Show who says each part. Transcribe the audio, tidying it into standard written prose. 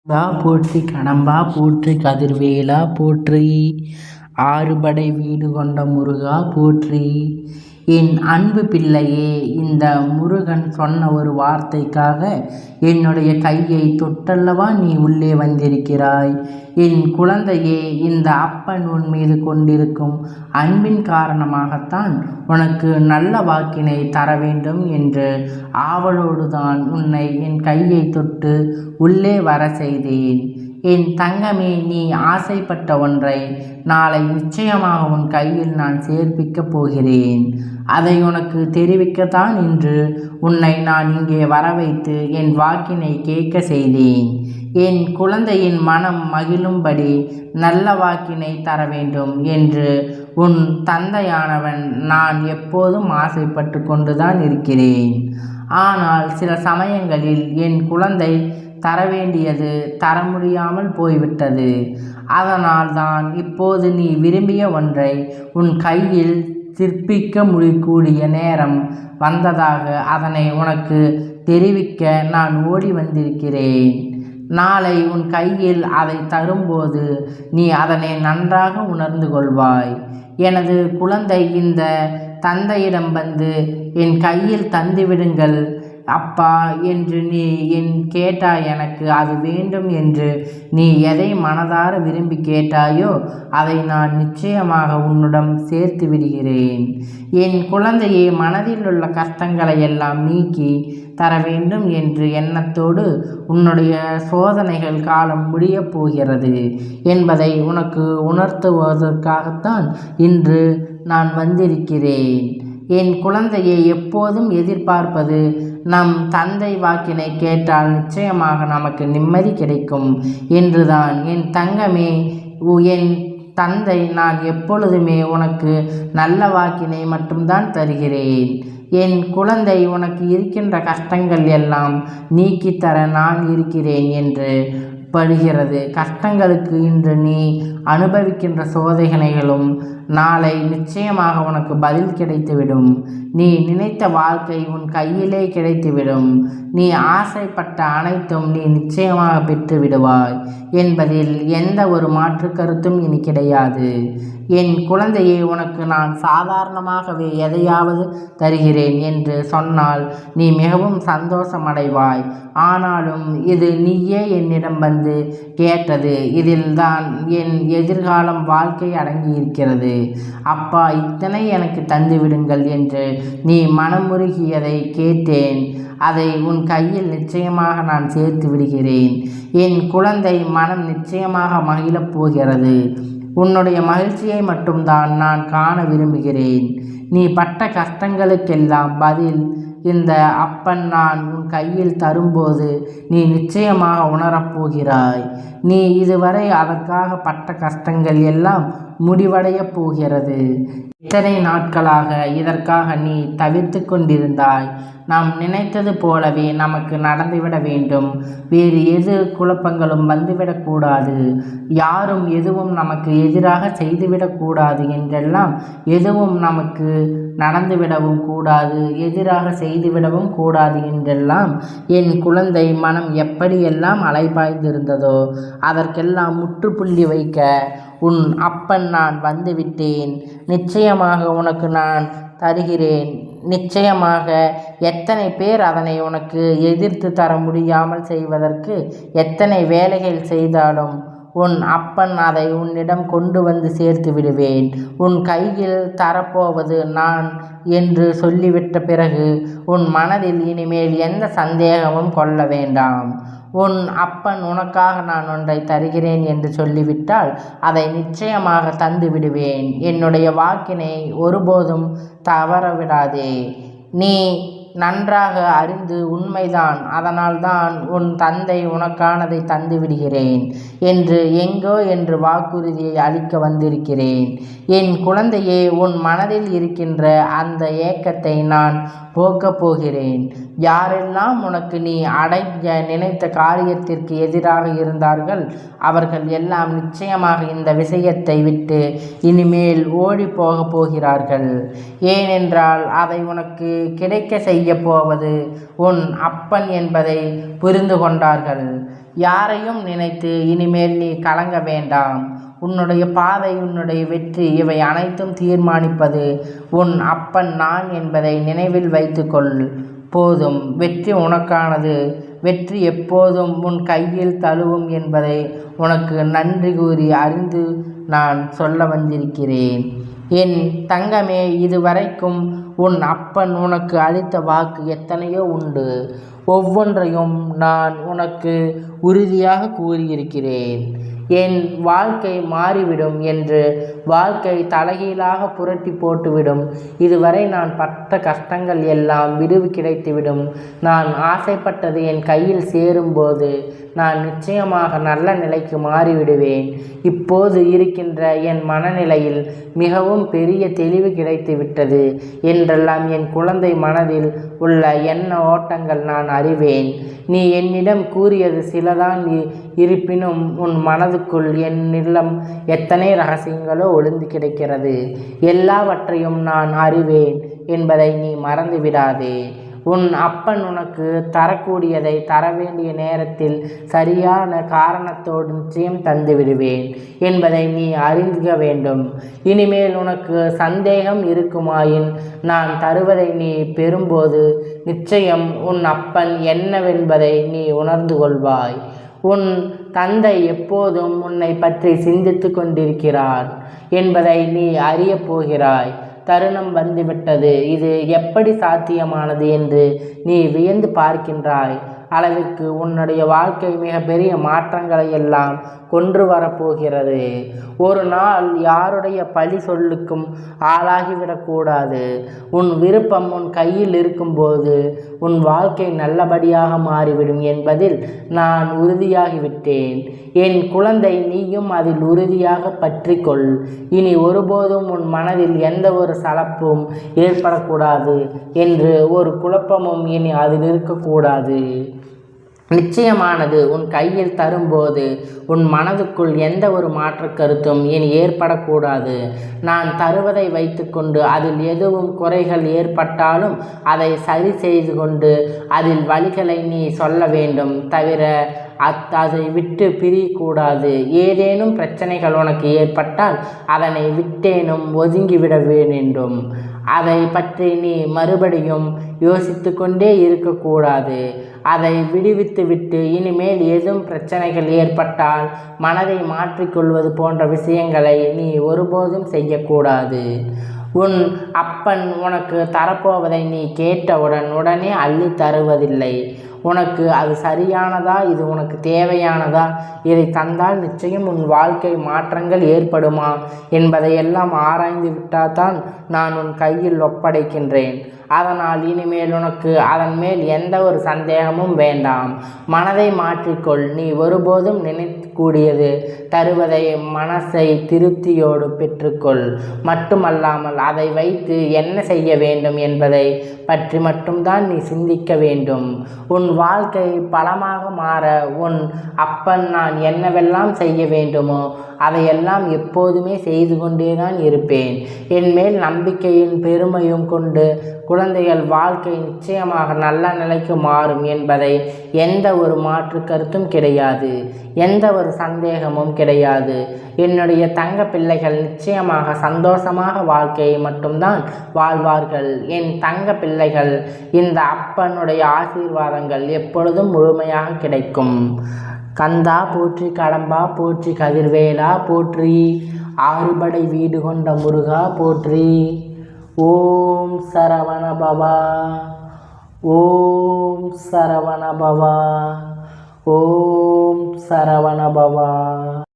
Speaker 1: போற்றி கடம்பா போற்றி கதிர்வேலா போற்றி ஆறுபடை வீடு கொண்ட முருகா போற்றி. என் அன்பு பிள்ளையே, இந்த முருகன் சொன்ன ஒரு வார்த்தைக்காக என்னுடைய கையை தொட்டல்லவா நீ உள்ளே வந்திருக்கிறாய். என் குழந்தையே, இந்த அப்பன் உன் மீது கொண்டிருக்கும் அன்பின் காரணமாகத்தான் உனக்கு நல்ல வாக்கினை தர வேண்டும் என்று ஆவலோடுதான் உன்னை என் கையை தொட்டு உள்ளே வர செய்தேன். என் தங்கமே, நீ ஆசைப்பட்ட ஒன்றை நாளை நிச்சயமாக உன் கையில் நான் சேர்ப்பிக்கப் போகிறேன். அதை உனக்கு தெரிவிக்கத்தான் இன்று உன்னை நான் இங்கே வர வைத்து என் வாக்கினை கேட்க செய்தேன். என் குழந்தையின் மனம் மகிழும்படி நல்ல வாக்கினை தர வேண்டும் என்று உன் தந்தையானவன் நான் எப்போதும் ஆசைப்பட்டு கொண்டுதான் இருக்கிறேன். ஆனால் சில சமயங்களில் என் குழந்தை தர வேண்டியது தர முடியாமல் போய்விட்டது. அதனால் தான் இப்போது நீ விரும்பிய ஒன்றை உன் கையில் சிற்பிக்க முடியக்கூடிய நேரம் வந்ததாக அதனை உனக்கு தெரிவிக்க நான் ஓடி வந்திருக்கிறேன். நாளை உன் கையில் அதை தரும்போது நீ அதனை நன்றாக உணர்ந்து கொள்வாய். எனது குழந்தை இந்த தந்தையிடம் வந்து என் கையில் தந்துவிடுங்கள் அப்பா என்று நீ கேட்டாய். எனக்கு அது வேண்டும் என்று நீ எதை மனதார விரும்பி கேட்டாயோ அதை நான் நிச்சயமாக உன்னிடம் சேர்த்து விடுகிறேன். என் குழந்தையை மனதில் உள்ள கஷ்டங்களை எல்லாம் நீக்கி தர வேண்டும் என்று எண்ணத்தோடு உன்னுடைய சோதனைகள் காலம் முடியப் போகிறது என்பதை உனக்கு உணர்த்துவதற்காகத்தான் இன்று நான் வந்திருக்கிறேன். என் குழந்தையை எப்போதும் எதிர்பார்ப்பது நம் தந்தை வாக்கினை கேட்டால் நிச்சயமாக நமக்கு நிம்மதி கிடைக்கும் என்றுதான். என் தங்கமே, என் தந்தை நான் எப்பொழுதுமே உனக்கு நல்ல வாக்கினை மட்டும்தான் தருகிறேன். என் குழந்தை, உனக்கு இருக்கின்ற கஷ்டங்கள் எல்லாம் நீக்கித்தர நான் இருக்கிறேன் என்று படுகிறது. கஷ்டங்களுக்கு இன்று நீ அனுபவிக்கின்ற சோதனைகளும் நாளை நிச்சயமாக உனக்கு பதில் கிடைத்துவிடும். நீ நினைத்த வாழ்க்கை உன் கையிலே கிடைத்துவிடும். நீ ஆசைப்பட்ட அனைத்தும் நீ நிச்சயமாக பெற்று விடுவாய் என்பதில் எந்த ஒரு மாற்று கருத்தும் இனி கிடையாது. என் குழந்தையை, உனக்கு நான் சாதாரணமாகவே எதையாவது தருகிறேன் என்று சொன்னால் நீ மிகவும் சந்தோஷமடைவாய். ஆனாலும் இது நீயே என்னிடம் வந்து கேட்டது. இதில்தான் என் எதிர்காலம் வாழ்க்கை அடங்கியிருக்கிறது. அப்பா, இத்தனை எனக்கு தந்துவிடுங்கள் என்று நீ மனமுருகியதை கேட்டேன். அதை உன் கையில் நிச்சயமாக நான் சேர்த்து விடுகிறேன். என் குழந்தை மனம் நிச்சயமாக மகிழப் போகிறது. உன்னுடைய மகிழ்ச்சியை மட்டும்தான் நான் காண விரும்புகிறேன். நீ பட்ட கஷ்டங்களுக்கெல்லாம் பதில் இந்த அப்பன் நான் உன் கையில் தரும்போது நீ நிச்சயமாக உணரப்போகிறாய். நீ இதுவரை அதற்காக பட்ட கஷ்டங்கள் எல்லாம் முடிவடையப் போகிறது. இத்தனை நாட்களாக இதற்காக நீ தவிர்த்து கொண்டிருந்தாய். நாம் நினைத்தது போலவே நமக்கு நடந்துவிட வேண்டும். வேறு எது குழப்பங்களும் வந்துவிடக்கூடாது. யாரும் எதுவும் நமக்கு எதிராக செய்துவிடக்கூடாது என்றெல்லாம் எதுவும் நமக்கு நடந்துவிடவும் கூடாது, எதிராக செய்துவிடவும் கூடாது என்றெல்லாம் என் குழந்தை மனம் எப்படியெல்லாம் அலைபாய்ந்திருந்ததோ அதற்கெல்லாம் முற்றுப்புள்ளி வைக்க உன் அப்பன் நான் வந்துவிட்டேன். நிச்சயமாக உனக்கு நான் தருகிறேன். நிச்சயமாக எத்தனை பேர் அதனை உனக்கு எதிர்த்து தர முடியாமல் செய்வதற்கு எத்தனை வேலைகள் செய்தாலும் உன் அப்பன் அதை உன்னிடம் கொண்டு வந்து சேர்த்து விடுவேன். உன் கையில் தரப்போவது நான் என்று சொல்லிவிட்ட பிறகு உன் மனதில் இனிமேல் எந்த சந்தேகமும் கொள்ள வேண்டாம். உன் அப்பன் உனக்காக நான் ஒன்றை தருகிறேன் என்று சொல்லிவிட்டால் அதை நிச்சயமாக தந்து விடுவேன். என்னுடைய வாக்கினை ஒருபோதும் தவறவிடாதே. நீ நன்றாக அறிந்து உண்மைதான், அதனால்தான் உன் தந்தை உனக்கானதை தந்து விடுகிறேன் என்று எங்கோ என்று வாக்குறுதியை அளிக்க வந்திருக்கிறேன். என் குழந்தையே, உன் மனதில் இருக்கின்ற அந்த ஏக்கத்தை நான் போக்கப் போகிறேன். யாரெல்லாம் உனக்கு நீ அடைய நினைத்த காரியத்திற்கு எதிராக இருந்தார்கள் அவர்கள் எல்லாம் நிச்சயமாக இந்த விஷயத்தை விட்டு இனிமேல் ஓடி போகப் போகிறார்கள். ஏனென்றால் அதை உனக்கு கிடைக்க செய்ய போவது உன் அப்பன் என்பதை புரிந்து கொண்டார்கள். யாரையும் நினைத்து இனிமேல் நீ கலங்க வேண்டாம். உன்னுடைய பாதை, உன்னுடைய வெற்றி இவை அனைத்தும் தீர்மானிப்பது உன் அப்பன் நான் என்பதை நினைவில் வைத்துக்கொள். போதும், வெற்றி உனக்கானது. வெற்றி எப்போதும் உன் கையில் தழுவும் என்பதை உனக்கு நன்றி கூறி அறிந்து நான் சொல்ல வந்திருக்கிறேன். என் தங்கமே, இதுவரைக்கும் உன் அப்பன் உனக்கு அளித்த வாக்கு எத்தனையோ உண்டு. ஒவ்வொன்றையும் நான் உனக்கு உறுதியாக கூறியிருக்கிறேன். என் வாழ்க்கை மாறிவிடும் என்று வாழ்க்கை தலைகீழாக புரட்டி போட்டுவிடும். இதுவரை நான் பட்ட கஷ்டங்கள் எல்லாம் விடுவு கிடைத்துவிடும். நான் ஆசைப்பட்டது என் கையில் சேரும்போது நான் நிச்சயமாக நல்ல நிலைக்கு மாறிவிடுவேன். இப்போது இருக்கின்ற என் மனநிலையில் மிகவும் பெரிய தெளிவு கிடைத்து விட்டது என்றெல்லாம் என் குழந்தை மனதில் உள்ள எண்ண ஓட்டங்கள் நான் அறிவேன். நீ என்னிடம் கூறியது சிலதான் இருப்பினும் உன் மனதுக்குள் என்னிடம் எத்தனை ரகசியங்களோ ஒளிந்து கிடக்கிறது. எல்லாவற்றையும் நான் அறிவேன் என்பதை நீ மறந்து விடாதே. உன் அப்பன் உனக்கு தரக்கூடியதை தர வேண்டிய நேரத்தில் சரியான காரணத்தோடு நிச்சயம் தந்து விடுவேன் என்பதை நீ அறிந்துக வேண்டும். இனிமேல் உனக்கு சந்தேகம் இருக்குமாயின் நான் தருவதை நீ பெறும்போது நிச்சயம் உன் அப்பன் என்னவென்பதை நீ உணர்ந்து கொள்வாய். உன் தந்தை எப்போதும் உன்னை பற்றி சிந்தித்து கொண்டிருக்கிறார் என்பதை நீ அறியப் போகிறாய். தருணம் வந்துவிட்டது. இது எப்படி சாத்தியமானது என்று நீ வியந்து பார்க்கின்றாய் அளவிற்கு உன்னுடைய வாழ்க்கை மிகப்பெரிய மாற்றங்களை எல்லாம் கொன்று வரப்போகிறது. ஒரு நாள் யாருடைய பழி சொல்லுக்கும் ஆளாகிவிடக்கூடாது. உன் விருப்பம் உன் கையில் இருக்கும்போது உன் வாழ்க்கை நல்லபடியாக மாறிவிடும் என்பதில் நான் உறுதியாகிவிட்டேன். என் குழந்தை, நீயும் அதில் உறுதியாக பற்றிக்கொள். இனி ஒருபோதும் உன் மனதில் எந்த ஒரு சலப்பும் ஏற்படக்கூடாது என்று ஒரு குழப்பமும் இனி அதில் இருக்கக்கூடாது. நிச்சயமானது உன் கையில் தரும்போது உன் மனதுக்குள் எந்த ஒரு மாற்று கருத்தும் இனி ஏற்படக்கூடாது. நான் தருவதை வைத்துக்கொண்டு அதில் எதுவும் குறைகள் ஏற்பட்டாலும் அதை சரி செய்து கொண்டு அதில் வழிகளை நீ சொல்ல வேண்டும். தவிர அதை விட்டு பிரியக்கூடாது. ஏதேனும் பிரச்சனைகள் உனக்கு ஏற்பட்டால் அதனை விட்டேனும் ஒதுங்கிவிட வேண்டும். அதை பற்றி நீ மறுபடியும் யோசித்து கொண்டே இருக்கக்கூடாது. அதை விடுவித்துவிட்டு இனிமேல் ஏதும் பிரச்சனைகள் ஏற்பட்டால் மனதை மாற்றிக்கொள்வது போன்ற விஷயங்களை நீ ஒருபோதும் செய்யக்கூடாது. உன் அப்பன் உனக்கு தரப்போவதை நீ கேட்டவுடன் உடனே அள்ளி தருவதில்லை. உனக்கு அது சரியானதா, இது உனக்கு தேவையானதா, இதை தந்தால் நிச்சயம் உன் வாழ்க்கை மாற்றங்கள் ஏற்படுமா என்பதையெல்லாம் ஆராய்ந்து விட்டால்தான் நான் உன் கையில் ஒப்படைக்கின்றேன். அதனால் இனிமேல் உனக்கு அதன் மேல் எந்த ஒரு சந்தேகமும் வேண்டாம். மனதை மாற்றிக்கொள். நீ ஒருபோதும் நினைக்கக்கூடியது தருவதை மனசை திருப்தியோடு பெற்றுக்கொள். மட்டுமல்லாமல் அதை வைத்து என்ன செய்ய வேண்டும் என்பதை பற்றி மட்டும்தான் நீ சிந்திக்க வேண்டும். உன் வாழ்க்கை பலமாக மாற உன் அப்பன் நான் என்னவெல்லாம் செய்ய வேண்டுமோ அதையெல்லாம் எப்போதுமே செய்து கொண்டேதான் இருப்பேன். என் மேல் நம்பிக்கையின் பெருமையும் கொண்டு குழந்தைகள் வாழ்க்கை நிச்சயமாக நல்ல நிலைக்கு மாறும் என்பதை எந்த ஒரு மாற்று கருத்தும் கிடையாது, எந்த ஒரு சந்தேகமும் கிடையாது. என்னுடைய தங்க பிள்ளைகள் நிச்சயமாக சந்தோஷமாக வாழ்க்கையை மட்டும்தான் வாழ்வார்கள். என் தங்க பிள்ளைகள், இந்த அப்பனுடைய ஆசீர்வாதங்கள் எப்பொழுதும் முழுமையாக கிடைக்கும். கந்தா போற்றி, கடம்பா போற்றி, கதிர்வேலா போற்றி, ஆறுபடை வீடு கொண்ட முருகா போற்றி. ஓம் சரவண பவா, ஓம் சரவண பவா, ஓம் சரவண பவா.